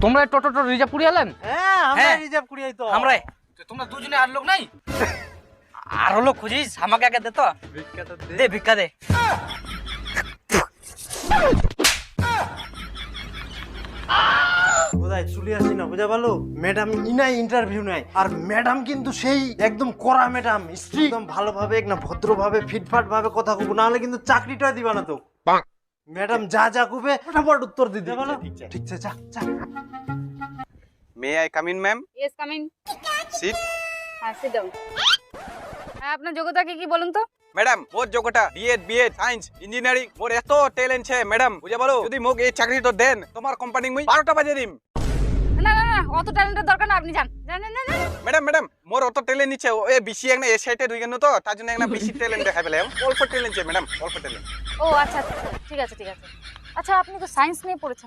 তোমরা টোটো রিজার্ভ করে এলেন? হ্যাঁ আমরা রিজার্ভ করিয়াই তো। আমরা তোমরা দুজনে আর লোক নাই? আর হলো খুঁজিস আমাকে আগে দে তো। ভিক্ষা তো দে। দে ভিক্ষা দে। কোথায় চলে আসি না বুঝা ভালো। ম্যাডাম ইনাই ইন্টারভিউ নাই, আর ম্যাডাম কিন্তু সেই একদম কড়া ম্যাডাম, স্ট্রিক্ট, একদম ভালোভাবে এক না ভদ্রভাবে ফিটফাট ভাবে কথা কব, না হলে কিন্তু চাকরিটা দিবা না তো। ম্যাডাম যা যা কবে ফটাফট উত্তর দিতে বলো। ঠিক আছে যা যা। May I come in, ma'am? Yes come in. Sit. হ্যাঁ সিট ডাউন। হ্যাঁ আপনার যোগ্যতা কি বলুন তো? ম্যাডাম মোর যোগ্যতা বিএড সায়েন্স ইঞ্জিনিয়ারিং মোর এত ট্যালেন্ট আছে ম্যাডাম বুঝা বলো। যদি মোক এই চাকরি তো দেন তোমার কোম্পানি মুই 12টা বাজে দিম। না না না অত ট্যালেন্টের দরকার না, আপনি যান যান যান, যান। ম্যাডাম মোর অত ট্যালেন্ট নিচ্ছে এ বেশি এক না এ সাইডে দুই গেল তো তার জন্য এক না বেশি ট্যালেন্ট দেখাই পেলাম। অল্প ট্যালেন্ট আছে ম্যাডাম, অল্প ট্যালেন্ট। ও আচ্ছা আচ্ছা ঠিক আছে ঠিক আছে। আচ্ছা আপনি তো সায়েন্স নিয়ে পড়েছেন,